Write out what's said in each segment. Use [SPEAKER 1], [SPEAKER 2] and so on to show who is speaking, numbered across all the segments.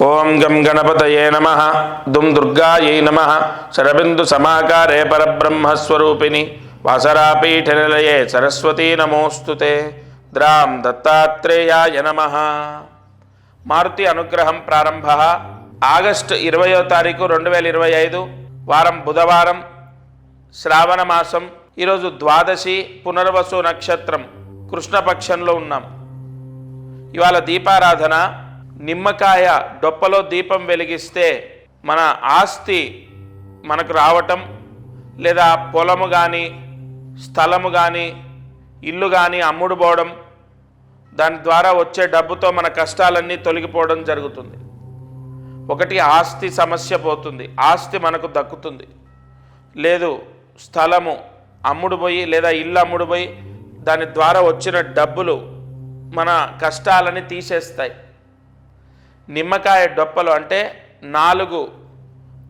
[SPEAKER 1] ఓం గం గణపతయే నమః దుం దుర్గాయై నమః శరబిందు సమాకారే పరబ్రహ్మస్వరూపిణి వాసరాపీఠనిలయే సరస్వతీ నమోస్తుతే ద్రాం దత్తాత్రేయాయ నమః. మారుతి అనుగ్రహం ప్రారంభ. ఆగస్టు 20వ తారీఖు 2025 వారం బుధవారం, శ్రావణ మాసం. ఈరోజు ద్వాదశి, పునర్వసు నక్షత్రం, కృష్ణపక్షంలో ఉన్నాం. ఇవాళ దీపారాధన. నిమ్మకాయ డొప్పలో దీపం వెలిగిస్తే మన ఆస్తి మనకు రావటం, లేదా పొలము కానీ, స్థలము కానీ, ఇల్లు కానీ అమ్ముడుపోవడం, దాని ద్వారా వచ్చే డబ్బుతో మన కష్టాలన్నీ తొలగిపోవడం జరుగుతుంది. ఒకటి ఆస్తి సమస్య పోతుంది, ఆస్తి మనకు దక్కుతుంది. లేదు స్థలము అమ్ముడుపోయి లేదా ఇల్లు అమ్ముడుపోయి దాని ద్వారా వచ్చిన డబ్బులు మన కష్టాలని తీసేస్తాయి. నిమ్మకాయ డొప్పలు అంటే 4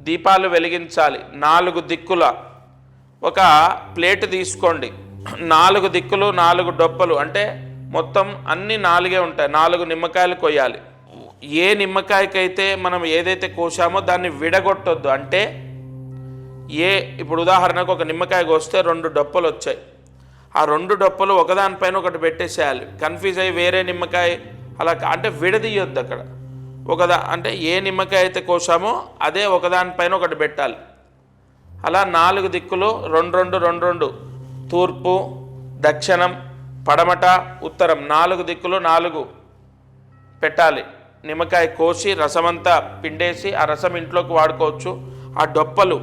[SPEAKER 1] దీపాలు వెలిగించాలి. 4 దిక్కుల ఒక ప్లేట్ తీసుకోండి. 4 దిక్కులు 4 డొప్పలు అంటే మొత్తం అన్ని 4 ఉంటాయి. 4 నిమ్మకాయలు కొయ్యాలి. ఏ నిమ్మకాయకైతే మనం ఏదైతే కోసామో దాన్ని విడగొట్టొద్దు. అంటే ఇప్పుడు ఉదాహరణకు ఒక నిమ్మకాయ కోస్తే 2 డొప్పలు వచ్చాయి. ఆ 2 డొప్పలు ఒకదానిపైన ఒకటి పెట్టేసేయాలి. కన్ఫ్యూజ్ అయ్యి వేరే నిమ్మకాయ అలా అంటే విడదీయొద్దు. అక్కడ అంటే ఏ నిమ్మకాయ అయితే కోసామో అదే ఒకదానిపైన ఒకటి పెట్టాలి. అలా 4 దిక్కులు 2 తూర్పు, దక్షిణం, పడమట, ఉత్తరం 4 దిక్కులు 4 పెట్టాలి. నిమ్మకాయ కోసి రసమంతా పిండేసి ఆ రసం ఇంట్లోకి వాడుకోవచ్చు. ఆ డొప్పలు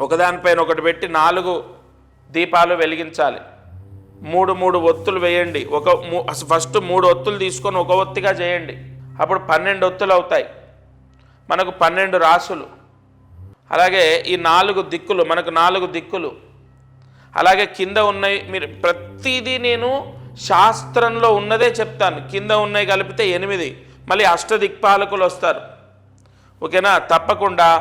[SPEAKER 1] ఒకదానిపైన ఒకటి పెట్టి 4 దీపాలు వెలిగించాలి. 3 ఒత్తులు వేయండి. ఫస్ట్ 3 ఒత్తులు తీసుకొని ఒక ఒత్తిగా చేయండి. అప్పుడు 12 ఒత్తులు అవుతాయి. మనకు 12 రాసులు. అలాగే ఈ 4 దిక్కులు మనకు 4 దిక్కులు. అలాగే కింద ఉన్నాయి. మీరు ప్రతిదీ నేను శాస్త్రంలో ఉన్నదే చెప్తాను. కింద ఉన్నాయి కలిపితే 8, మళ్ళీ అష్టదిక్పాలకులు వస్తారు. ఓకేనా? తప్పకుండా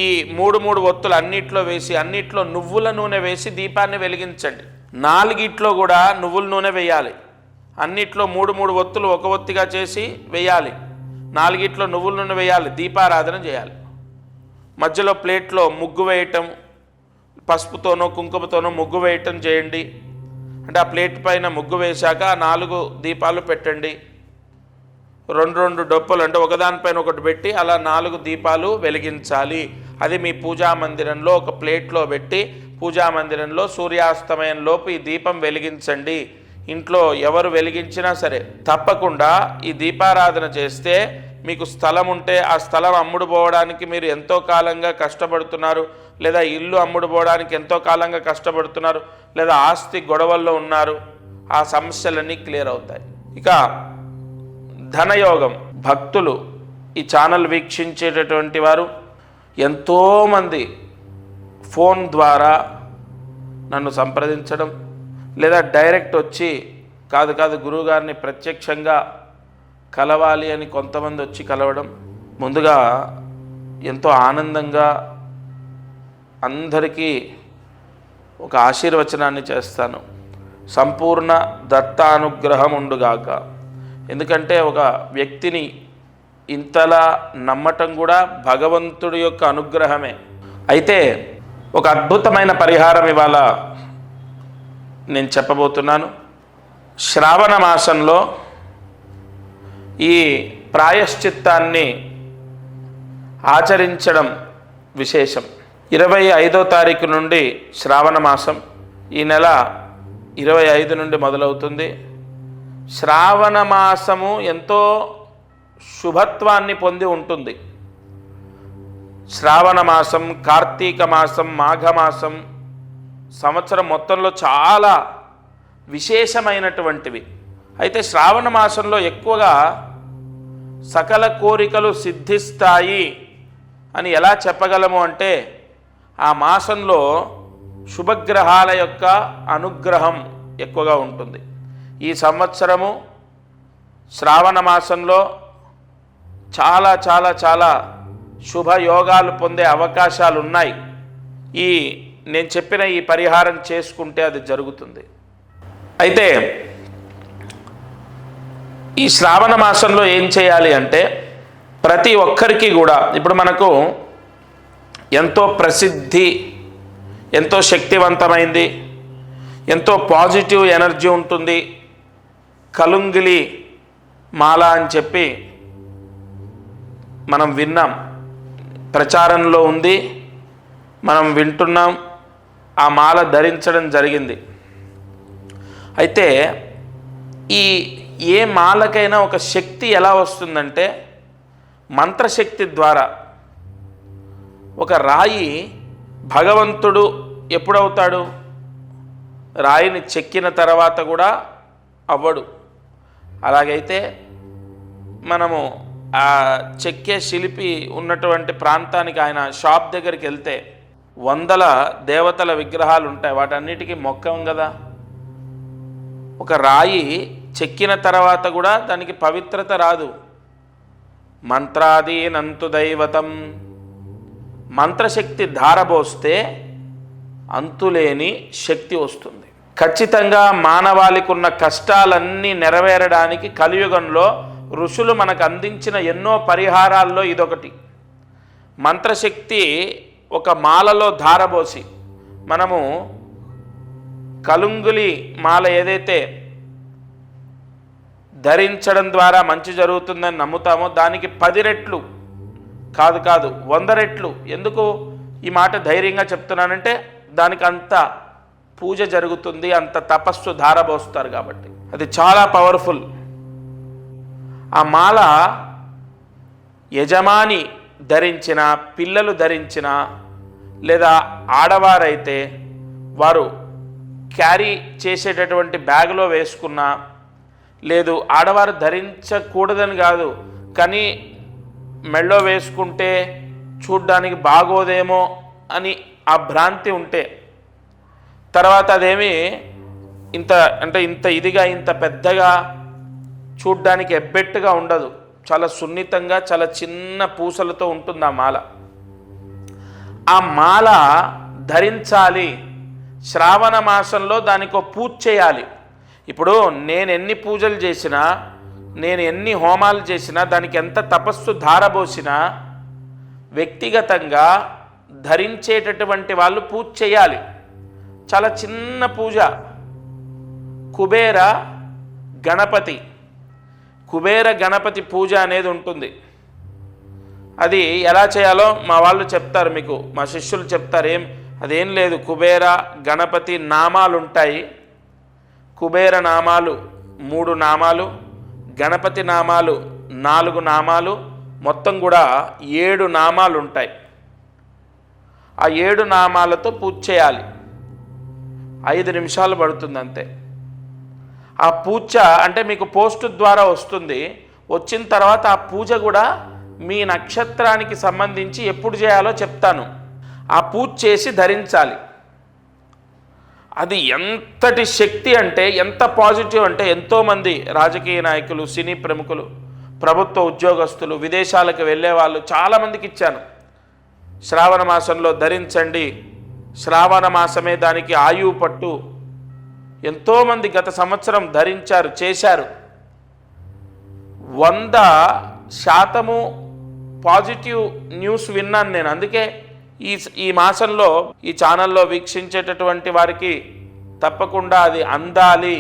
[SPEAKER 1] ఈ 3 ఒత్తులు అన్నిట్లో వేసి, అన్నిట్లో నువ్వుల నూనె వేసి దీపాన్ని వెలిగించండి. 4 కూడా నువ్వుల నూనె వేయాలి. అన్నిట్లో 3 ఒత్తులు ఒక ఒత్తిగా చేసి వేయాలి. 4 నువ్వుల నూనె వేయాలి. దీపారాధన చేయాలి. మధ్యలో ప్లేట్లో ముగ్గు వేయటం, పసుపుతోనో కుంకుమతోనో ముగ్గు వేయటం చేయండి. అంటే ఆ ప్లేట్ పైన ముగ్గు వేశాక 4 దీపాలు పెట్టండి. 2 డొప్పలు అంటే ఒకదానిపైన ఒకటి పెట్టి అలా 4 దీపాలు వెలిగించాలి. అది మీ పూజా మందిరంలో ఒక ప్లేట్లో పెట్టి పూజా మందిరంలో సూర్యాస్తమయం లోపు ఈ దీపం వెలిగించండి. ఇంట్లో ఎవరు వెలిగించినా సరే తప్పకుండా ఈ దీపారాధన చేస్తే మీకు స్థలం ఉంటే ఆ స్థలం అమ్ముడుపోవడానికి మీరు ఎంతో కాలంగా కష్టపడుతున్నారు, లేదా ఇల్లు అమ్ముడుపోవడానికి ఎంతో కాలంగా కష్టపడుతున్నారు, లేదా ఆస్తి గొడవల్లో ఉన్నారు, ఆ సమస్యలన్నీ క్లియర్ అవుతాయి. ఇక ధనయోగం. భక్తులు ఈ ఛానల్ వీక్షించేటటువంటి వారు ఎంతోమంది ఫోన్ ద్వారా నన్ను సంప్రదించడం, లేదా డైరెక్ట్ వచ్చి కాదు గురువుగారిని ప్రత్యక్షంగా కలవాలి అని కొంతమంది వచ్చి కలవడం. ముందుగా ఎంతో ఆనందంగా అందరికీ ఒక ఆశీర్వచనాన్ని చేస్తాను. సంపూర్ణ దత్తానుగ్రహం ఉండుగాక. ఎందుకంటే ఒక వ్యక్తిని ఇంతలా నమ్మటం కూడా భగవంతుడి యొక్క అనుగ్రహమే. అయితే ఒక అద్భుతమైన పరిహారం ఇవాళ నేను చెప్పబోతున్నాను. శ్రావణ మాసంలో ఈ ప్రాయశ్చిత్తాన్ని ఆచరించడం విశేషం. 25వ తారీఖు నుండి శ్రావణ మాసం. ఈ నెల 25 నుండి మొదలవుతుంది. శ్రావణ మాసము ఎంతో శుభత్వాన్ని పొంది ఉంటుంది. శ్రావణ మాసం, కార్తీక మాసం, మాఘమాసం సంవత్సరం మొత్తంలో చాలా విశేషమైనటువంటివి. అయితే శ్రావణ మాసంలో ఎక్కువగా సకల కోరికలు సిద్ధిస్తాయి అని ఎలా చెప్పగలము అంటే ఆ మాసంలో శుభగ్రహాల యొక్క అనుగ్రహం ఎక్కువగా ఉంటుంది. ఈ సంవత్సరము శ్రావణ మాసంలో చాలా చాలా చాలా శుభయోగాలు పొందే అవకాశాలు ఉన్నాయి. నేను చెప్పిన ఈ పరిహారం చేసుకుంటే అది జరుగుతుంది. అయితే ఈ శ్రావణ మాసంలో ఏం చేయాలి అంటే ప్రతి ఒక్కరికి కూడా ఇప్పుడు మనకు ఎంతో ప్రసిద్ధి, ఎంతో శక్తివంతమైంది, ఎంతో పాజిటివ్ ఎనర్జీ ఉంటుంది కలుంగిలి మాల అని చెప్పి మనం విన్నాం, ప్రచారంలో ఉంది, మనం వింటున్నాం, ఆ మాల ధరించడం జరిగింది. అయితే ఏ మాలకైనా ఒక శక్తి ఎలా వస్తుందంటే మంత్రశక్తి ద్వారా. ఒక రాయి భగవంతుడు ఎప్పుడవుతాడు? రాయిని చెక్కిన తర్వాత కూడా అవ్వడు. అలాగైతే మనము ఆ చెక్కే శిల్పి ఉన్నటువంటి ప్రాంతానికి, ఆయన షాప్ దగ్గరికి వెళ్తే వందల దేవతల విగ్రహాలు ఉంటాయి, వాటన్నిటికీ మొక్కం కదా. ఒక రాయి చెక్కిన తర్వాత కూడా దానికి పవిత్రత రాదు. మంత్రాదీనంతు దైవతం, మంత్రశక్తి ధారబోస్తే అంతులేని శక్తి వస్తుంది. ఖచ్చితంగా మానవాళికి ఉన్న కష్టాలన్నీ నెరవేరడానికి కలియుగంలో ఋషులు మనకు అందించిన ఎన్నో పరిహారాల్లో ఇదొకటి. మంత్రశక్తి ఒక మాలలో ధారబోసి మనము కలుంగులి మాల ఏదైతే ధరించడం ద్వారా మంచి జరుగుతుందని నమ్ముతామో దానికి 10 రెట్లు కాదు 100 రెట్లు. ఎందుకు ఈ మాట ధైర్యంగా చెప్తున్నానంటే దానికి అంత పూజ జరుగుతుంది, అంత తపస్సు ధారబోస్తారు కాబట్టి. అది చాలా పవర్ఫుల్. ఆ మాల యజమాని ధరించిన, పిల్లలు ధరించిన, లేదా ఆడవారైతే వారు క్యారీ చేసేటటువంటి బ్యాగ్లో వేసుకున్న, లేదు ఆడవారు ధరించకూడదని కాదు, కానీ మెళ్ళో వేసుకుంటే చూడ్డానికి బాగోదేమో అని ఆ భ్రాంతి ఉంటే, తర్వాత అదేమి ఇంత ఇదిగా, ఇంత పెద్దగా, చూడ్డానికి ఎబ్బెట్టుగా ఉండదు, చాలా సున్నితంగా, చాలా చిన్న పూసలతో ఉంటుంది ఆ మాల. ఆ మాల ధరించాలి. శ్రావణ మాసంలో దానికి ఒక పూజ చేయాలి. ఇప్పుడు నేను ఎన్ని పూజలు చేసినా, నేను ఎన్ని హోమాలు చేసినా, దానికి ఎంత తపస్సు ధారబోసినా వ్యక్తిగతంగా ధరించేటటువంటి వాళ్ళు పూజ చేయాలి. చాలా చిన్న పూజ. కుబేర గణపతి పూజ అనేది ఉంటుంది. అది ఎలా చేయాలో మా వాళ్ళు చెప్తారు, మీకు మా శిష్యులు చెప్తారు. అదేం లేదు, కుబేర గణపతి నామాలు ఉంటాయి. కుబేర నామాలు 3 నామాలు, గణపతి నామాలు 4 నామాలు, మొత్తం కూడా 7 నామాలు ఉంటాయి. ఆ 7 నామాలతో పూజ చేయాలి. 5 నిమిషాలు పడుతుంది అంతే. ఆ పూజ అంటే మీకు పోస్ట్ ద్వారా వస్తుంది. వచ్చిన తర్వాత ఆ పూజ కూడా మీ నక్షత్రానికి సంబంధించి ఎప్పుడు చేయాలో చెప్తాను. ఆ పూజ చేసి ధరించాలి. అది ఎంతటి శక్తి అంటే, ఎంత పాజిటివ్ అంటే, ఎంతోమంది రాజకీయ నాయకులు, సినీ ప్రముఖులు, ప్రభుత్వ ఉద్యోగస్తులు, విదేశాలకు వెళ్ళే వాళ్ళు చాలామందికి ఇచ్చాను. శ్రావణ మాసంలో ధరించండి, శ్రావణ మాసమే దానికి ఆయువు పట్టు. ఎంతోమంది గత సంవత్సరం ధరించారు, చేశారు. 100% పాజిటివ్ న్యూస్ విన్నాను నేను. అందుకే ఈ మాసంలో ఈ ఛానల్లో వీక్షించేటటువంటి వారికి తప్పకుండా అది అందాలి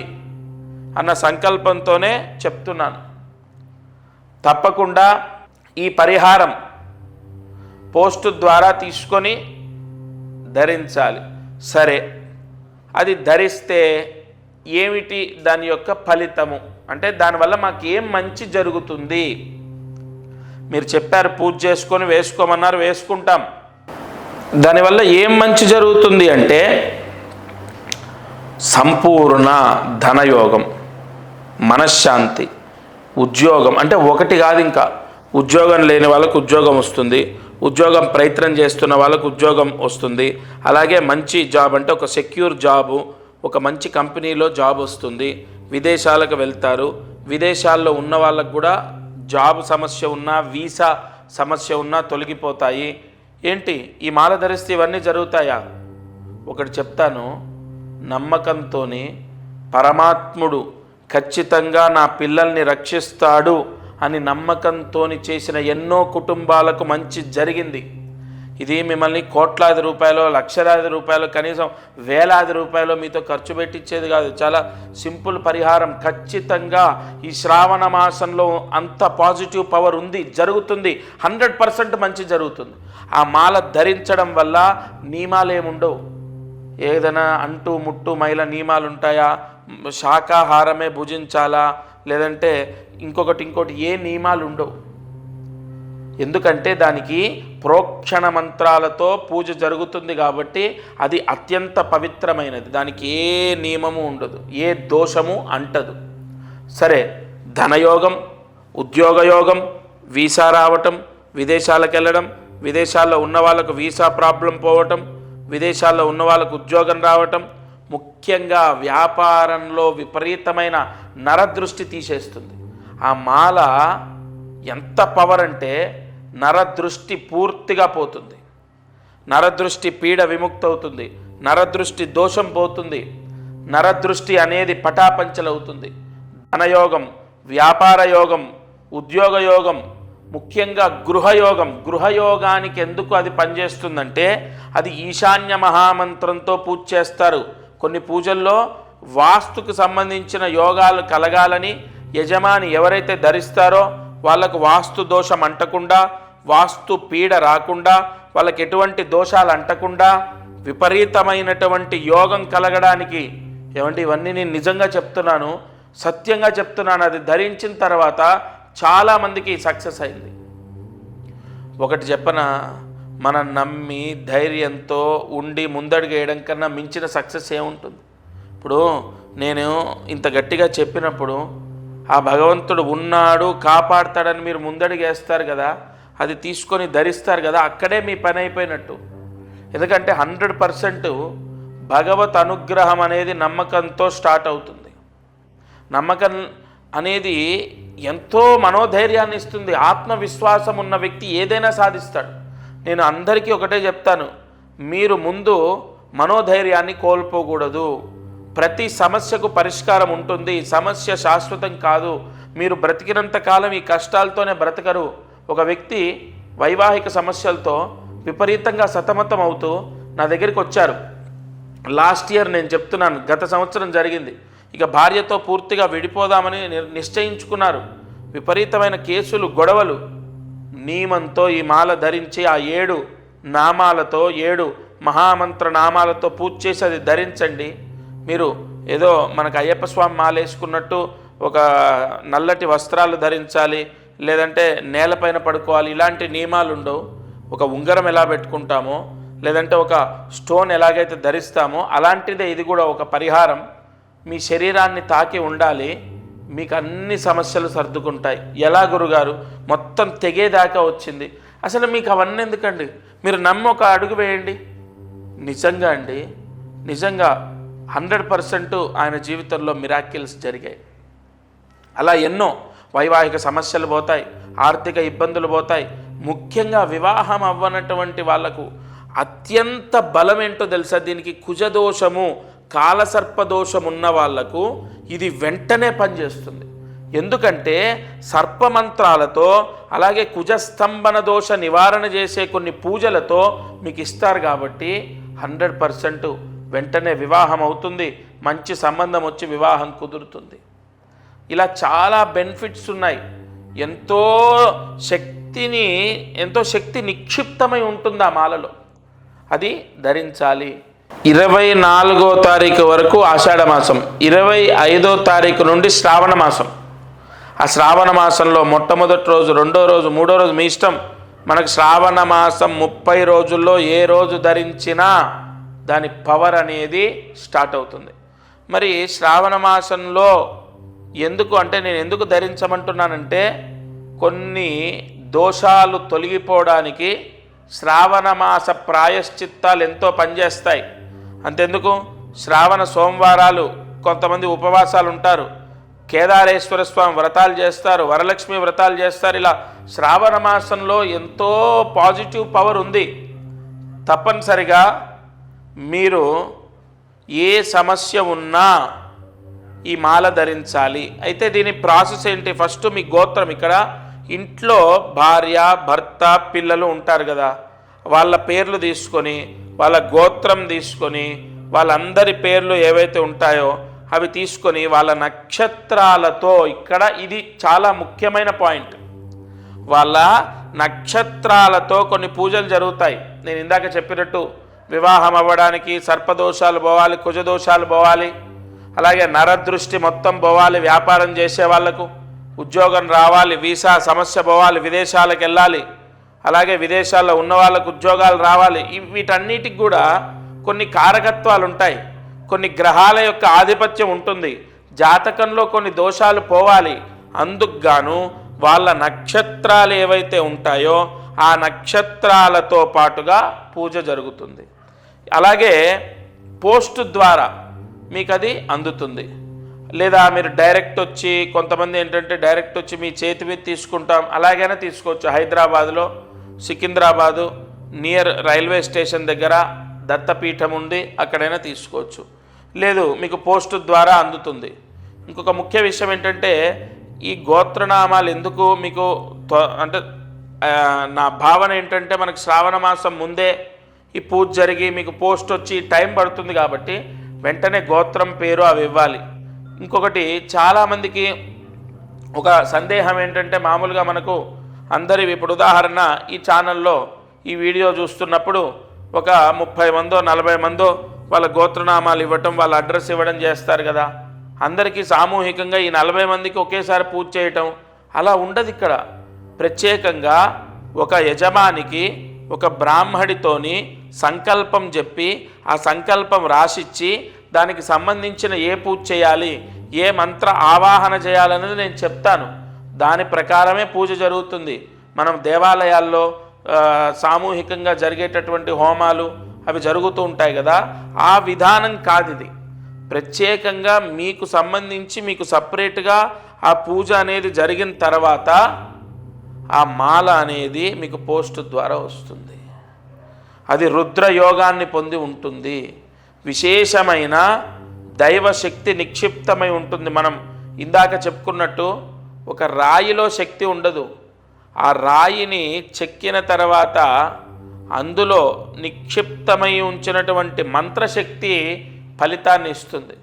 [SPEAKER 1] అన్న సంకల్పంతోనే చెప్తున్నాను. తప్పకుండా ఈ పరిహారం పోస్ట్ ద్వారా తీసుకొని ధరించాలి. సరే, అది ధరిస్తే ఏమిటి దాని యొక్క ఫలితము అంటే, దానివల్ల మాకు ఏం మంచి జరుగుతుంది? మీరు చెప్పారు పూజ చేసుకొని వేసుకోమన్నారు, వేసుకుంటాం. దానివల్ల ఏం మంచి జరుగుతుంది అంటే, సంపూర్ణ ధనయోగం, మనశ్శాంతి, ఉద్యోగం. అంటే ఒకటి కాదు, ఇంకా ఉద్యోగం లేని వాళ్ళకు ఉద్యోగం వస్తుంది, ఉద్యోగం ప్రయత్నం చేస్తున్న వాళ్ళకు ఉద్యోగం వస్తుంది. అలాగే మంచి జాబ్ అంటే ఒక సెక్యూర్ జాబు, ఒక మంచి కంపెనీలో జాబ్ వస్తుంది. విదేశాలకు వెళ్తారు. విదేశాల్లో ఉన్న వాళ్ళకు కూడా జాబ్ సమస్య ఉన్నా, వీసా సమస్య ఉన్నా తొలగిపోతాయి. ఏంటి ఈ మాల ధరిస్తే ఇవన్నీ జరుగుతాయా? ఒకటి చెప్తాను, నమ్మకంతో పరమాత్ముడు ఖచ్చితంగా నా పిల్లల్ని రక్షిస్తాడు అని నమ్మకంతో చేసిన ఎన్నో కుటుంబాలకు మంచి జరిగింది. ఇది మిమ్మల్ని కోట్లాది రూపాయలు, లక్షలాది రూపాయలు, కనీసం వేలాది రూపాయలు మీతో ఖర్చు పెట్టించేది కాదు. చాలా సింపుల్ పరిహారం. ఖచ్చితంగా ఈ శ్రావణ మాసంలో అంత పాజిటివ్ పవర్ ఉంది, జరుగుతుంది. 100% మంచి జరుగుతుంది. ఆ మాల ధరించడం వల్ల నియమాలు ఏముండవు. ఏదైనా అంటూ ముట్టు మైల నియమాలు ఉంటాయా? శాకాహారమే భుజించాలా, లేదంటే ఇంకోటి ఏ నియమాలు ఉండవు. ఎందుకంటే దానికి ప్రోక్షణ మంత్రాలతో పూజ జరుగుతుంది కాబట్టి అది అత్యంత పవిత్రమైనది. దానికి ఏ నియమము ఉండదు, ఏ దోషము అంటదు. సరే, ధనయోగం, ఉద్యోగయోగం, వీసా రావటం, విదేశాలకు వెళ్ళడం, విదేశాల్లో ఉన్న వాళ్ళకు వీసా ప్రాబ్లం పోవటం, విదేశాల్లో ఉన్న వాళ్ళకు ఉద్యోగం రావటం, ముఖ్యంగా వ్యాపారంలో విపరీతమైన నరదృష్టి తీసేస్తుంది. ఆ మాల ఎంత పవర్ అంటే నరదృష్టి పూర్తిగా పోతుంది. నరదృష్టి పీడ విముక్తి అవుతుంది. నరదృష్టి దోషం పోతుంది. నరదృష్టి అనేది పటాపంచలవుతుంది. ధనయోగం, వ్యాపార యోగం, ఉద్యోగ యోగం, ముఖ్యంగా గృహయోగం. గృహయోగానికి ఎందుకు అది పనిచేస్తుందంటే అది ఈశాన్య మహామంత్రంతో పూజ చేస్తారు. కొన్ని పూజల్లో వాస్తుకు సంబంధించిన యోగాలు కలగాలని యజమాని ఎవరైతే ధరిస్తారో వాళ్ళకు వాస్తు దోషం అంటకుండా, వాస్తు పీడ రాకుండా, వాళ్ళకి ఎటువంటి దోషాలు అంటకుండా విపరీతమైనటువంటి యోగం కలగడానికి ఏమంటే ఇవన్నీ నేను నిజంగా చెప్తున్నాను, సత్యంగా చెప్తున్నాను. అది ధరించిన తర్వాత చాలామందికి సక్సెస్ అయింది. ఒకటి చెప్పన, మనం నమ్మి ధైర్యంతో ఉండి ముందడుగు వేయడం కన్నా మించిన సక్సెస్ ఏముంటుంది? ఇప్పుడు నేను ఇంత గట్టిగా చెప్పినప్పుడు ఆ భగవంతుడు ఉన్నాడు, కాపాడుతాడని మీరు ముందడుగు వేస్తారు కదా, అది తీసుకొని ధరిస్తారు కదా, అక్కడే మీ పని అయిపోయినట్టు. ఎందుకంటే 100% భగవత్ అనుగ్రహం అనేది నమ్మకంతో స్టార్ట్ అవుతుంది. నమ్మకం అనేది ఎంతో మనోధైర్యాన్ని ఇస్తుంది. ఆత్మవిశ్వాసం ఉన్న వ్యక్తి ఏదైనా సాధిస్తాడు. నేను అందరికీ ఒకటే చెప్తాను, మీరు ముందు మనోధైర్యాన్ని కోల్పోకూడదు. ప్రతి సమస్యకు పరిష్కారం ఉంటుంది. సమస్య శాశ్వతం కాదు. మీరు బ్రతికినంత కాలం ఈ కష్టాలతోనే బ్రతకరు. ఒక వ్యక్తి వైవాహిక సమస్యలతో విపరీతంగా సతమతం అవుతూ నా దగ్గరికి వచ్చారు. లాస్ట్ ఇయర్, నేను చెప్తున్నాను, గత సంవత్సరం జరిగింది. ఇక భార్యతో పూర్తిగా విడిపోదామని నిశ్చయించుకున్నారు. విపరీతమైన కేసులు, గొడవలు. నియమంతో ఈ మాల ధరించి ఆ 7 నామాలతో, 7 మహామంత్ర నామాలతో పూజ చేసి అది ధరించండి. మీరు ఏదో మనకు అయ్యప్ప స్వామి మాల వేసుకున్నట్టు ఒక నల్లటి వస్త్రాలు ధరించాలి, లేదంటే నేలపైన పడుకోవాలి, ఇలాంటి నియమాలు ఉండవు. ఒక ఉంగరం ఎలా పెట్టుకుంటామో, లేదంటే ఒక స్టోన్ ఎలాగైతే ధరిస్తామో అలాంటిదే ఇది కూడా ఒక పరిహారం. మీ శరీరాన్ని తాకి ఉండాలి, మీకు అన్ని సమస్యలు సర్దుకుంటాయి. ఎలా గురుగారు, మొత్తం తెగేదాకా వచ్చింది. అసలు మీకు అవన్నీ ఎందుకండి? మీరు నమ్మి ఒక అడుగు వేయండి. నిజంగా అండి, నిజంగా 100% ఆయన జీవితంలో మిరాకిల్స్ జరిగాయి. అలా ఎన్నో వైవాహిక సమస్యలు పోతాయి, ఆర్థిక ఇబ్బందులు పోతాయి. ముఖ్యంగా వివాహం అవ్వనటువంటి వాళ్లకు అత్యంత బలం ఏంటో తెలుసా? దీనికి కుజదోషము, కాలసర్పదోషం ఉన్న వాళ్లకు ఇది వెంటనే పనిచేస్తుంది. ఎందుకంటే సర్పమంత్రాలతో, అలాగే కుజస్తంభన దోష నివారణ చేసే కొన్ని పూజలతో మీకు ఇస్తారు కాబట్టి 100% వెంటనే వివాహం అవుతుంది. మంచి సంబంధం వచ్చి వివాహం కుదురుతుంది. ఇలా చాలా బెనిఫిట్స్ ఉన్నాయి. ఎంతో శక్తి నిక్షిప్తమై ఉంటుంది ఆ మాలలో. అది ధరించాలి. 24వ తారీఖు వరకు ఆషాఢ మాసం, 25వ తారీఖు నుండి శ్రావణ మాసం. ఆ శ్రావణ మాసంలో మొట్టమొదటి రోజు, రెండో రోజు, మూడో రోజు మీ ఇష్టం. మనకు శ్రావణ మాసం 30 రోజుల్లో ఏ రోజు ధరించినా దాని పవర్ అనేది స్టార్ట్ అవుతుంది. మరి శ్రావణ మాసంలో ఎందుకు అంటే, నేను ఎందుకు ధరించమంటున్నానంటే, కొన్ని దోషాలు తొలగిపోవడానికి శ్రావణ మాస ప్రాయశ్చిత్తాలు ఎంతో పనిచేస్తాయి. అంతెందుకు, శ్రావణ సోమవారాలు కొంతమంది ఉపవాసాలు ఉంటారు, కేదారేశ్వర స్వామి వ్రతాలు చేస్తారు, వరలక్ష్మి వ్రతాలు చేస్తారు. ఇలా శ్రావణ మాసంలో ఎంతో పాజిటివ్ పవర్ ఉంది. తప్పనిసరిగా మీరు ఏ సమస్య ఉన్నా ఈ మాల ధరించాలి. అయితే దీని ప్రాసెస్ ఏంటి? ఫస్ట్ మీ గోత్రం, ఇక్కడ ఇంట్లో భార్య భర్త పిల్లలు ఉంటారు కదా, వాళ్ళ పేర్లు తీసుకొని, వాళ్ళ గోత్రం తీసుకొని, వాళ్ళందరి పేర్లు ఏవైతే ఉంటాయో అవి తీసుకొని వాళ్ళ నక్షత్రాలతో, ఇక్కడ ఇది చాలా ముఖ్యమైన పాయింట్, వాళ్ళ నక్షత్రాలతో కొన్ని పూజలు జరుగుతాయి. నేను ఇందాక చెప్పినట్టు వివాహం అవ్వడానికి సర్పదోషాలు పోవాలి, కుజదోషాలు పోవాలి, అలాగే నరదృష్టి మొత్తం పోవాలి, వ్యాపారం చేసే వాళ్లకు ఉద్యోగం రావాలి, వీసా సమస్య పోవాలి, విదేశాలకు వెళ్ళాలి, అలాగే విదేశాల్లో ఉన్న వాళ్ళకు ఉద్యోగాలు రావాలి. వీటన్నిటికి కూడా కొన్ని కారకత్వాలు ఉంటాయి, కొన్ని గ్రహాల యొక్క ఆధిపత్యం ఉంటుంది, జాతకంలో కొన్ని దోషాలు పోవాలి. అందుకు గాను వాళ్ళ నక్షత్రాలు ఏవైతే ఉంటాయో ఆ నక్షత్రాలతో పాటుగా పూజ జరుగుతుంది. అలాగే పోస్ట్ ద్వారా మీకు అది అందుతుంది, లేదా మీరు డైరెక్ట్ వచ్చి, కొంతమంది ఏంటంటే డైరెక్ట్ వచ్చి మీ చేతి మీద తీసుకుంటాం, అలాగైనా తీసుకోవచ్చు. హైదరాబాదులో సికింద్రాబాదు నియర్ రైల్వే స్టేషన్ దగ్గర దత్తపీఠం ఉంది, అక్కడైనా తీసుకోవచ్చు. లేదు మీకు పోస్ట్ ద్వారా అందుతుంది. ఇంకొక ముఖ్య విషయం ఏంటంటే ఈ గోత్రనామాలు ఎందుకు మీకు అంటే నా భావన ఏంటంటే మనకు శ్రావణ మాసం ముందే ఈ పూజ జరిగి మీకు పోస్ట్ వచ్చి టైం పడుతుంది కాబట్టి వెంటనే గోత్రం పేరు అవి ఇవ్వాలి. ఇంకొకటి చాలామందికి ఒక సందేహం ఏంటంటే, మామూలుగా మనకు అందరి ఇప్పుడు ఉదాహరణ ఈ ఛానల్లో ఈ వీడియో చూస్తున్నప్పుడు ఒక 30 మందో 40 మందో వాళ్ళ గోత్రనామాలు ఇవ్వటం, వాళ్ళ అడ్రస్ ఇవ్వడం చేస్తారు కదా. అందరికీ సామూహికంగా ఈ 40 మందికి ఒకేసారి పూజ చేయటం అలా ఉండదు. ఇక్కడ ప్రత్యేకంగా ఒక యజమానికి ఒక బ్రాహ్మడితోని సంకల్పం చెప్పి ఆ సంకల్పం రాసిచ్చి దానికి సంబంధించిన ఏ పూజ చేయాలి, ఏ మంత్ర ఆవాహన చేయాలనేది నేను చెప్తాను. దాని ప్రకారమే పూజ జరుగుతుంది. మనం దేవాలయాల్లో సామూహికంగా జరిగేటటువంటి హోమాలు అవి జరుగుతూ ఉంటాయి కదా, ఆ విధానం కాదు ఇది. ప్రత్యేకంగా మీకు సంబంధించి మీకు సపరేట్గా ఆ పూజ అనేది జరిగిన తర్వాత ఆ మాల అనేది మీకు పోస్ట్ ద్వారా వస్తుంది. అది రుద్రయోగాన్ని పొంది ఉంటుంది, విశేషమైన దైవశక్తి నిక్షిప్తమై ఉంటుంది. మనం ఇందాక చెప్పుకున్నట్టు ఒక రాయిలో శక్తి ఉండదు, ఆ రాయిని చెక్కిన తర్వాత అందులో నిక్షిప్తమై ఉంచినటువంటి మంత్రశక్తి ఫలితాన్ని ఇస్తుంది.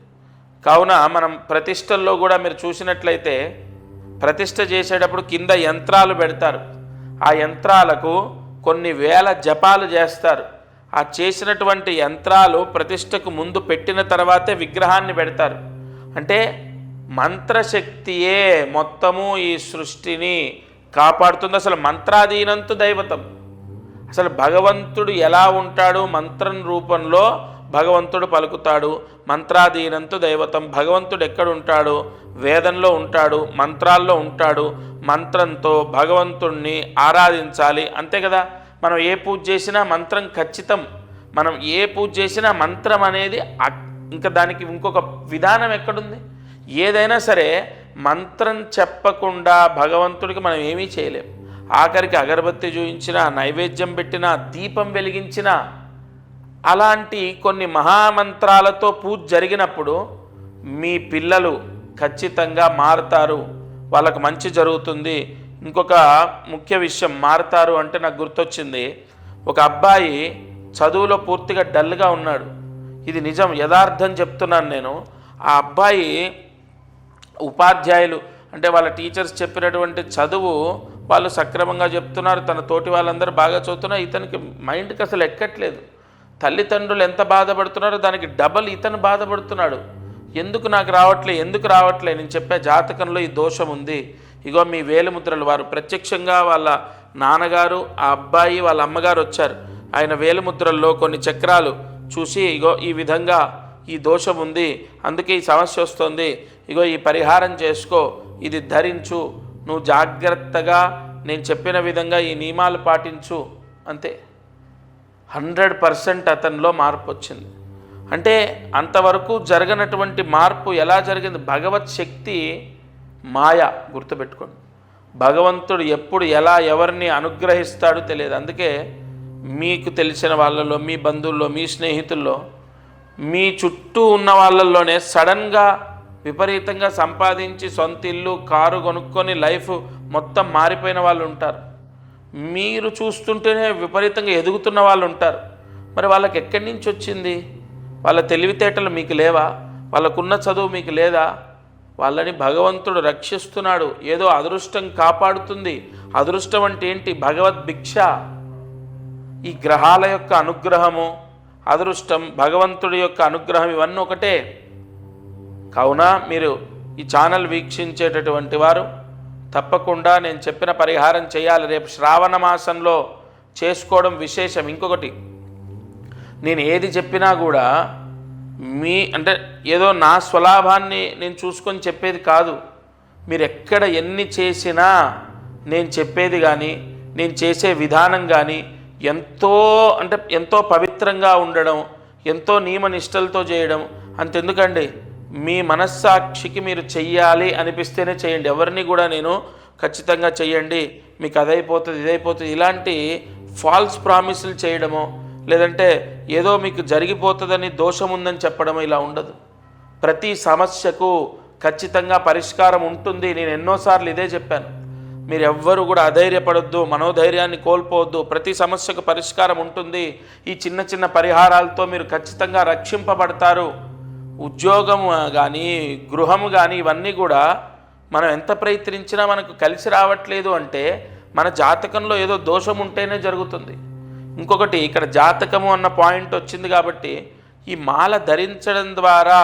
[SPEAKER 1] కావున మనం ప్రతిష్టల్లో కూడా మీరు చూసినట్లయితే ప్రతిష్ఠ చేసేటప్పుడు కింద యంత్రాలు పెడతారు, ఆ యంత్రాలకు కొన్ని వేల జపాలు చేస్తారు. ఆ చేసినటువంటి యంత్రాలు ప్రతిష్టకు ముందు పెట్టిన తర్వాతే విగ్రహాన్ని పెడతారు. అంటే మంత్రశక్తియే మొత్తము ఈ సృష్టిని కాపాడుతుంది. అసలు మంత్రాధీనంతు దైవతం. అసలు భగవంతుడు ఎలా ఉంటాడు? మంత్రం రూపంలో భగవంతుడు పలుకుతాడు. మంత్రాధీనంతు దైవతం. భగవంతుడు ఎక్కడుంటాడు? వేదంలో ఉంటాడు, మంత్రాల్లో ఉంటాడు. మంత్రంతో భగవంతుణ్ణి ఆరాధించాలి, అంతే కదా. మనం ఏ పూజ చేసినా మంత్రం ఖచ్చితం. మనం ఏ పూజ చేసినా మంత్రం అనేది ఇంకా దానికి ఇంకొక విధానం ఎక్కడుంది? ఏదైనా సరే మంత్రం చెప్పకుండా భగవంతుడికి మనం ఏమీ చేయలేం. ఆఖరికి అగరబత్తి చూయించినా, నైవేద్యం పెట్టినా, దీపం వెలిగించినా, అలాంటి కొన్ని మహామంత్రాలతో పూజ జరిగినప్పుడు మీ పిల్లలు ఖచ్చితంగా మారుతారు, వాళ్ళకు మంచి జరుగుతుంది. ఇంకొక ముఖ్య విషయం, మారుతారు అంటే నాకు గుర్తొచ్చింది. ఒక అబ్బాయి చదువులో పూర్తిగా డల్గా ఉన్నాడు. ఇది నిజం, యథార్థం చెప్తున్నాను నేను. ఆ అబ్బాయి ఉపాధ్యాయులు అంటే వాళ్ళ టీచర్స్ చెప్పినటువంటి చదువు వాళ్ళు సక్రమంగా చెప్తున్నారు, తన తోటి వాళ్ళందరూ బాగా చదువుతున్నారు. ఇతనికి మైండ్కి అసలు ఎక్కట్లేదు. తల్లిదండ్రులు ఎంత బాధపడుతున్నారో దానికి డబల్ ఇతను బాధపడుతున్నాడు. ఎందుకు నాకు రావట్లే, ఎందుకు రావట్లే? నేను చెప్పే జాతకంలో ఈ దోషం ఉంది. ఇగో మీ వేలిముద్రలు. వారు ప్రత్యక్షంగా వాళ్ళ నాన్నగారు, ఆ అబ్బాయి, వాళ్ళ అమ్మగారు వచ్చారు. ఆయన వేలిముద్రల్లో కొన్ని చక్రాలు చూసి, ఇగో ఈ విధంగా ఈ దోషం ఉంది, అందుకే ఈ సమస్య వస్తుంది, ఇగో ఈ పరిహారం చేసుకో, ఇది ధరించు, నువ్వు జాగ్రత్తగా నేను చెప్పిన విధంగా ఈ నియమాలు పాటించు, అంతే. 100% అతనిలో మార్పు వచ్చింది. అంటే అంతవరకు జరగనటువంటి మార్పు ఎలా జరిగింది? భగవత్ శక్తి మాయ, గుర్తుపెట్టుకోండి. భగవంతుడు ఎప్పుడు ఎలా ఎవరిని అనుగ్రహిస్తాడో తెలియదు. అందుకే మీకు తెలిసిన వాళ్ళలో, మీ బంధువుల్లో, మీ స్నేహితుల్లో, మీ చుట్టూ ఉన్న వాళ్ళల్లోనే సడన్గా విపరీతంగా సంపాదించి సొంత ఇల్లు కారు కొనుక్కొని లైఫ్ మొత్తం మారిపోయిన వాళ్ళు ఉంటారు. మీరు చూస్తుంటేనే విపరీతంగా ఎదుగుతున్న వాళ్ళు ఉంటారు. మరి వాళ్ళకి ఎక్కడి నుంచి వచ్చింది? వాళ్ళ తెలివితేటలు మీకు లేవా? వాళ్ళకున్న చదువు మీకు లేదా? వాళ్ళని భగవంతుడు రక్షిస్తున్నాడు. ఏదో అదృష్టం కాపాడుతుంది. అదృష్టం అంటే ఏంటి? భగవద్ భిక్ష. ఈ గ్రహాల యొక్క అనుగ్రహము, అదృష్టం, భగవంతుడి యొక్క అనుగ్రహం ఇవన్నీ ఒకటే. కావున మీరు ఈ ఛానల్ వీక్షించేటటువంటి వారు తప్పకుండా నేను చెప్పిన పరిహారం చేయాలి. రేపు శ్రావణ మాసంలో చేసుకోవడం విశేషం. ఇంకొకటి, నేను ఏది చెప్పినా కూడా అంటే ఏదో నా స్వలాభాన్ని నేను చూసుకొని చెప్పేది కాదు. మీరు ఎక్కడ ఎన్ని చేసినా నేను చెప్పేది కానీ నేను చేసే విధానం కానీ ఎంతో పవిత్రంగా ఉండడం, ఎంతో నియమనిష్టలతో చేయడం. అంతెందుకండి, మీ మనస్సాక్షికి మీరు చెయ్యాలి అనిపిస్తేనే చేయండి. ఎవరిని కూడా నేను ఖచ్చితంగా చెయ్యండి, మీకు అదైపోతుంది ఇదైపోతుంది ఇలాంటి ఫాల్స్ ప్రామిసులు చేయడమో, లేదంటే ఏదో మీకు జరిగిపోతుందని దోషం ఉందని చెప్పడమో ఇలా ఉండదు. ప్రతి సమస్యకు ఖచ్చితంగా పరిష్కారం ఉంటుంది. నేను ఎన్నోసార్లు ఇదే చెప్పాను. మీరు ఎవ్వరు కూడా అధైర్యపడొద్దు, మనోధైర్యాన్ని కోల్పోవద్దు. ప్రతి సమస్యకు పరిష్కారం ఉంటుంది. ఈ చిన్న చిన్న పరిహారాలతో మీరు ఖచ్చితంగా రక్షింపబడతారు. ఉద్యోగం కానీ గృహము కానీ ఇవన్నీ కూడా మనం ఎంత ప్రయత్నించినా మనకు కలిసి రావట్లేదు అంటే మన జాతకంలో ఏదో దోషం ఉంటేనే జరుగుతుంది. ఇంకొకటి, ఇక్కడ జాతకము అన్న పాయింట్ వచ్చింది కాబట్టి ఈ మాల ధరించడం ద్వారా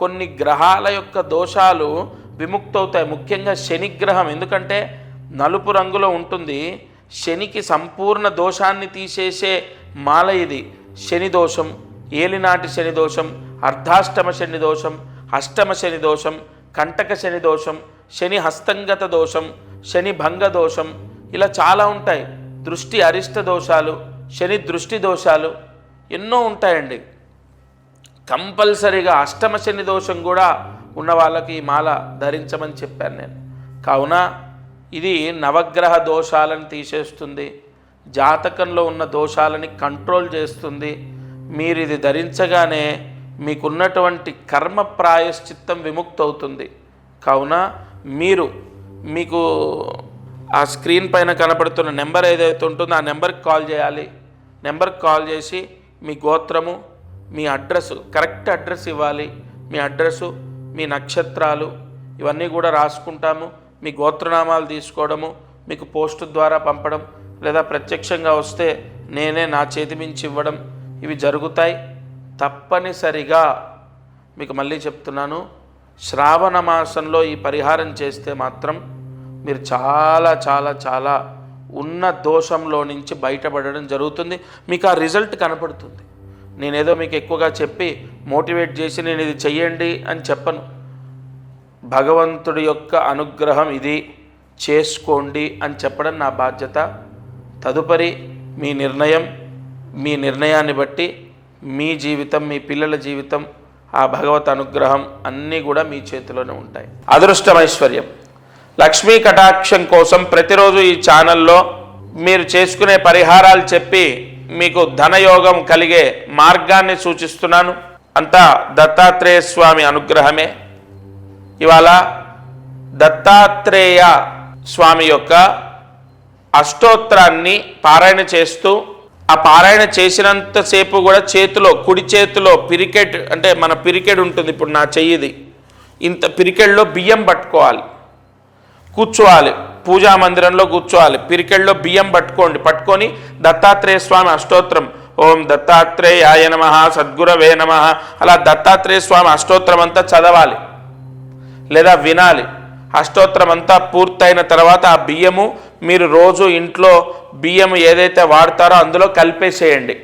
[SPEAKER 1] కొన్ని గ్రహాల యొక్క దోషాలు విముక్తవుతాయి. ముఖ్యంగా శనిగ్రహం, ఎందుకంటే నలుపు రంగులో ఉంటుంది. శనికి సంపూర్ణ దోషాన్ని తీసేసే మాల ఇది. శని దోషం, ఏలినాటి శని దోషం, అర్ధాష్టమ శని దోషం, అష్టమ శని దోషం, కంటక శని దోషం, శని హస్తంగత దోషం, శని భంగ దోషం, ఇలా చాలా ఉంటాయి. దృష్టి అరిష్ట దోషాలు, శని దృష్టి దోషాలు ఎన్నో ఉంటాయండి. కంపల్సరీగా అష్టమ శని దోషం కూడా ఉన్న వాళ్ళకి ఈ మాల ధరించమని చెప్పాను నేను. కావున ఇది నవగ్రహ దోషాలను తీసేస్తుంది, జాతకంలో ఉన్న దోషాలని కంట్రోల్ చేస్తుంది. మీరు ఇది ధరించగానే మీకున్నటువంటి కర్మ ప్రాయశ్చిత్తం విముక్తవుతుంది. కావున మీకు ఆ స్క్రీన్ పైన కనపడుతున్న నెంబర్ ఏదైతే ఉంటుందో ఆ నెంబర్కి కాల్ చేయాలి. నెంబర్కి కాల్ చేసి మీ గోత్రము, మీ అడ్రస్సు, కరెక్ట్ అడ్రస్ ఇవ్వాలి. మీ అడ్రస్సు, మీ నక్షత్రాలు ఇవన్నీ కూడా రాసుకుంటాము. మీ గోత్రనామాలు తీసుకోవడము, మీకు పోస్ట్ ద్వారా పంపడం, లేదా ప్రత్యక్షంగా వస్తే నేనే నా చేతి మించి ఇవ్వడం, ఇవి జరుగుతాయి. తప్పనిసరిగా మీకు మళ్ళీ చెప్తున్నాను, శ్రావణ మాసంలో ఈ పరిహారం చేస్తే మాత్రం మీరు చాలా చాలా చాలా ఉన్న దోషంలో నుంచి బయటపడడం జరుగుతుంది. మీకు ఆ రిజల్ట్ కనపడుతుంది. నేనేదో మీకు ఎక్కువగా చెప్పి మోటివేట్ చేసి నేను ఇది చెయ్యండి అని చెప్పను. భగవంతుడి యొక్క అనుగ్రహం ఇది, చేసుకోండి అని చెప్పడం నా బాధ్యత. తదుపరి మీ నిర్ణయాన్ని బట్టి మీ జీవితం, మీ పిల్లల జీవితం, ఆ భగవత్ అనుగ్రహం అన్నీ కూడా మీ చేతిలోనే ఉంటాయి. అదృష్టం, ఐశ్వర్యం, లక్ష్మీ కటాక్షం కోసం ప్రతిరోజు ఈ ఛానల్లో మీరు చేసుకునే పరిహారాలు చెప్పి మీకు ధనయోగం కలిగే మార్గాన్ని సూచిస్తున్నాను. అంతా దత్తాత్రేయ స్వామి అనుగ్రహమే. ఇవాళ దత్తాత్రేయ స్వామి యొక్క అష్టోత్తరాన్ని పారాయణ చేస్తూ, ఆ పారాయణ చేసినంతసేపు కూడా చేతిలో, కుడి చేతిలో పిరికెడ్, అంటే మన పిరికెడ్ ఉంటుంది, ఇప్పుడు నా చెయ్యిది ఇంత పిరికెడ్లో బియ్యం పట్టుకోవాలి, కూర్చోవాలి, పూజా మందిరంలో కూర్చోవాలి. పిరికెడ్లో బియ్యం పట్టుకొని దత్తాత్రేయ స్వామి అష్టోత్తరం, ఓం దత్తాత్రేయాయ నమః, సద్గురవే నమః, అలా దత్తాత్రేయ స్వామి అష్టోత్తరం అంతా చదవాలి లేదా వినాలి. అష్టోత్తరం అంతా పూర్తయిన తర్వాత ఆ బియ్యము మీరు రోజు ఇంట్లో బియ్యం ఏదైతే వాడతారో అందులో కలిపేసేయండి.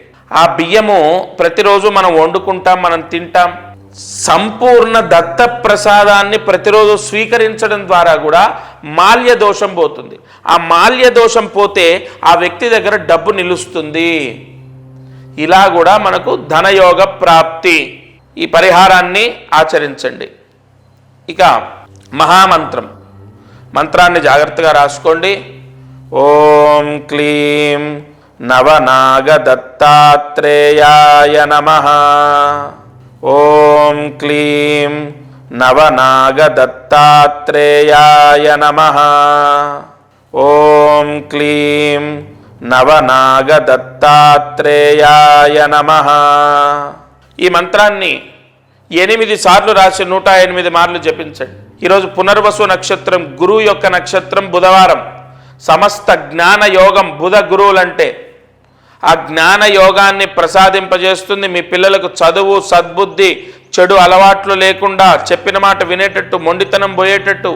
[SPEAKER 1] ఆ బియ్యము ప్రతిరోజు మనం వండుకుంటాం, మనం తింటాం. సంపూర్ణ దత్త ప్రసాదాన్ని ప్రతిరోజు స్వీకరించడం ద్వారా కూడా మాల్య దోషం పోతుంది. ఆ మాల్య దోషం పోతే ఆ వ్యక్తి దగ్గర డబ్బు నిలుస్తుంది. ఇలా కూడా మనకు ధనయోగ ప్రాప్తి. ఈ పరిహారాన్ని ఆచరించండి. ఇక మహామంత్రం, మంత్రాన్ని జాగ్రత్తగా రాసుకోండి. ఓం క్లీం నవనాగ దత్తాత్రేయాయ నమః. ఓం క్లీం నవనాగదత్తాత్రేయాయ నమః. ఓం క్లీం నవనాగదత్తాత్రేయాయ నమః. ఈ మంత్రాన్ని 8 సార్లు రాసి 108 మార్లు జపించండి. ఈరోజు పునర్వసు నక్షత్రం, గురువు యొక్క నక్షత్రం, బుధవారం. సమస్త జ్ఞాన యోగం బుధ గురువులంటే ఆ జ్ఞాన యోగాన్ని ప్రసాదింపజేస్తుంది. మీ పిల్లలకు చదువు, సద్బుద్ధి, చెడు అలవాట్లు లేకుండా చెప్పిన మాట వినేటట్టు, మొండితనం పోయేటట్టు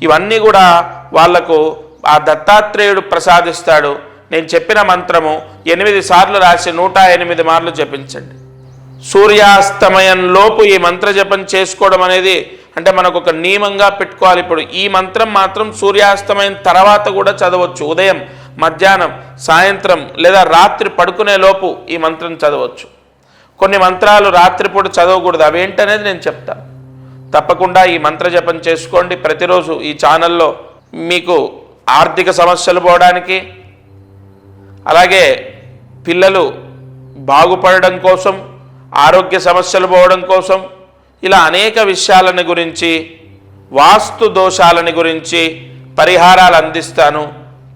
[SPEAKER 1] ఇవన్నీ కూడా వాళ్లకు ఆ దత్తాత్రేయుడు ప్రసాదిస్తాడు. నేను చెప్పిన మంత్రము 8 సార్లు రాసి 108 మార్లు జపించండి. సూర్యాస్తమయంలోపు ఈ మంత్ర జపం చేసుకోవడం అనేది అంటే మనకు ఒక నియమంగా పెట్టుకోవాలి. ఇప్పుడు ఈ మంత్రం మాత్రం సూర్యాస్తమయం తర్వాత కూడా చదవచ్చు. ఉదయం, మధ్యాహ్నం, సాయంత్రం లేదా రాత్రి పడుకునే లోపు ఈ మంత్రం చదవచ్చు. కొన్ని మంత్రాలు రాత్రిపూట చదవకూడదు, అవేంటనేది నేను చెప్తాను. తప్పకుండా ఈ మంత్ర జపం చేసుకోండి. ప్రతిరోజు ఈ ఛానల్లో మీకు ఆర్థిక సమస్యలు పోవడానికి, అలాగే పిల్లలు బాగుపడడం కోసం, ఆరోగ్య సమస్యలు పోవడం కోసం, ఇలా అనేక విషయాలని గురించి, వాస్తు దోషాలని గురించి పరిహారాలు అందిస్తాను.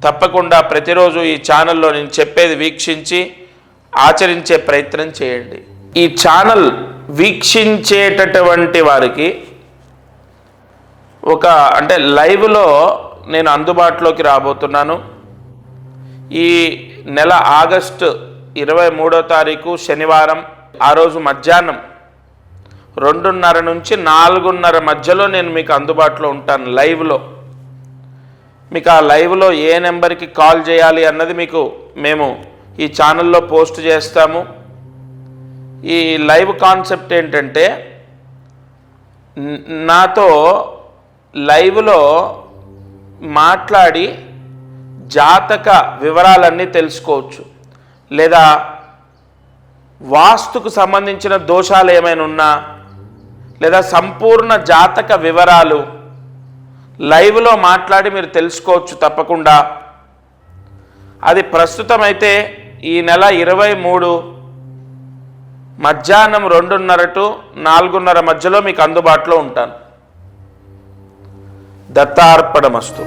[SPEAKER 1] తప్పకుండా ప్రతిరోజు ఈ ఛానల్లో నేను చెప్పేది వీక్షించి ఆచరించే ప్రయత్నం చేయండి. ఈ ఛానల్ వీక్షించేటటువంటి వారికి అంటే లైవ్లో నేను అందుబాటులోకి రాబోతున్నాను. ఈ నెల ఆగస్టు 23వ తారీఖు శనివారం, ఆ రోజు మధ్యాహ్నం 2:30 నుంచి 4:30 మధ్యలో నేను మీకు అందుబాటులో ఉంటాను లైవ్లో. మీకు ఆ లైవ్లో ఏ నెంబర్కి కాల్ చేయాలి అన్నది మేము ఈ ఛానల్లో పోస్ట్ చేస్తాము. ఈ లైవ్ కాన్సెప్ట్ ఏంటంటే, నాతో లైవ్లో మాట్లాడి జాతక వివరాలన్నీ తెలుసుకోవచ్చు, లేదా వాస్తుకు సంబంధించిన దోషాలు ఏమైనా ఉన్నా, లేదా సంపూర్ణ జాతక వివరాలు లైవ్లో మాట్లాడి మీరు తెలుసుకోవచ్చు తప్పకుండా. అది ప్రస్తుతం అయితే ఈ నెల 23 మధ్యాహ్నం 2:30 to 4:30 మధ్యలో మీకు అందుబాటులో ఉంటాను. దత్తార్పణమస్తు.